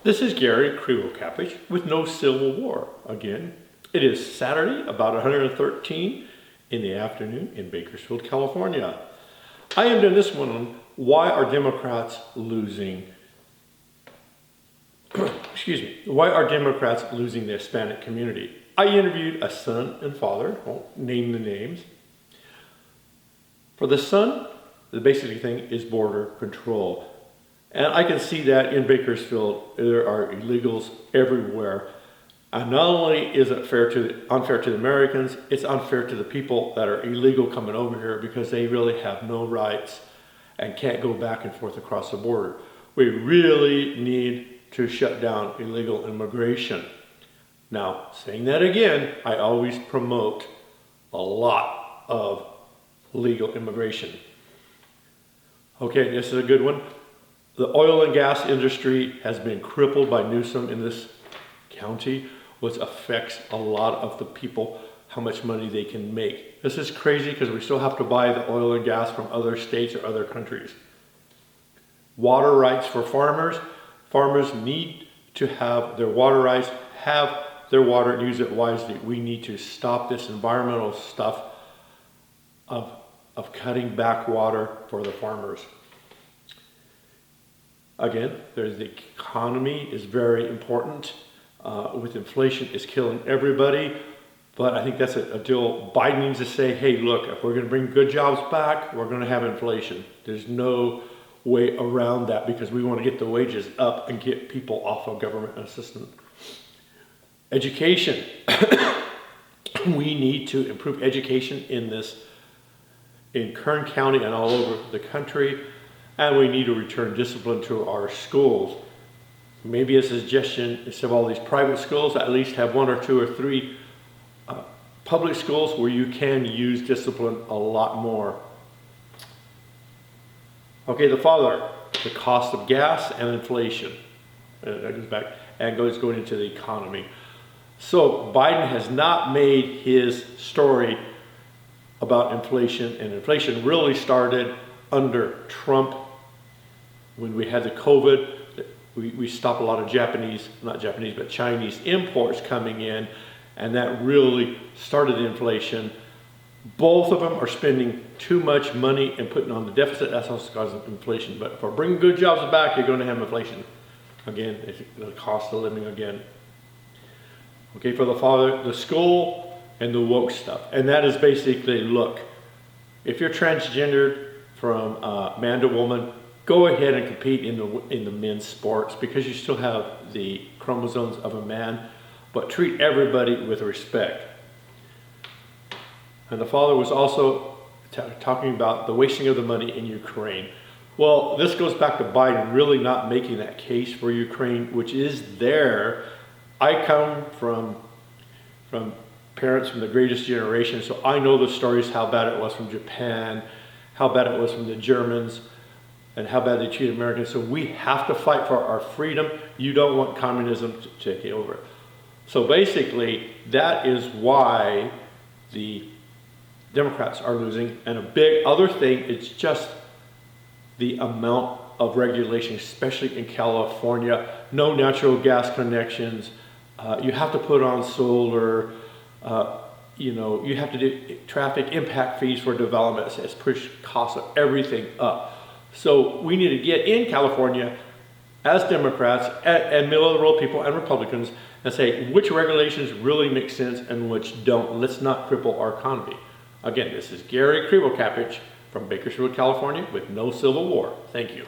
This is Gary Krivo with No Civil War. Again, it is Saturday, about 113 in the afternoon in Bakersfield, California. I am doing this one on why are Democrats losing, why are Democrats losing the Hispanic community? I interviewed a son and father, won't name the names. For the son, the basic thing is border control. And I can see that in Bakersfield, there are illegals everywhere. And not only is it unfair to the Americans, it's unfair to the people that are illegal coming over here because they really have no rights and can't go back and forth across the border. We really need to shut down illegal immigration. Now, saying that again, I always promote a lot of legal immigration. Okay, this is a good one. The oil and gas industry has been crippled by Newsom in this county, which affects a lot of the people, how much money they can make. This is crazy because we still have to buy the oil and gas from other states or other countries. Water rights for farmers. Farmers need to have their water rights, have their water and use it wisely. We need to stop this environmental stuff of cutting back water for the farmers. Again, there's the economy is very important. With inflation, it's killing everybody. But I think that's a deal Biden needs to say, hey, look, if we're going to bring good jobs back, we're going to have inflation. There's no way around that because we want to get the wages up and get people off of government assistance. Education. We need to improve education in Kern County and all over the country. And we need to return discipline to our schools. Maybe a suggestion, instead of all these private schools, at least have one or two or three public schools where you can use discipline a lot more. Okay, the father, the cost of gas and inflation. That goes back and goes going into the economy. So Biden has not made his story about inflation, and inflation really started under Trump. When we had the COVID, we stopped a lot of Chinese imports coming in, and that really started the inflation. Both of them are spending too much money and putting on the deficit. That's also causing inflation. But if we're bringing good jobs back, you're going to have inflation. Again, it's the cost of living again. Okay, for the father, the school and the woke stuff. And that is basically, look, if you're transgendered from man to woman, go ahead and compete in the men's sports because you still have the chromosomes of a man, but treat everybody with respect. And the father was also talking about the wasting of the money in Ukraine. Well, this goes back to Biden really not making that case for Ukraine, which is there. I come from parents from the greatest generation, so I know the stories, how bad it was from Japan, how bad it was from the Germans, and how bad they treat Americans. So we have to fight for our freedom. You don't want communism to take it over. So basically, that is why the Democrats are losing. And a big other thing, it's just the amount of regulation, especially in California. No natural gas connections. You have to put on solar. You have to do traffic impact fees for development. It's pushed costs of everything up. So we need to get in California as Democrats and middle of the road people and Republicans and say which regulations really make sense and which don't. Let's not cripple our economy. Again, this is Gary Krivo from Bakersfield, California with No Civil War. Thank you.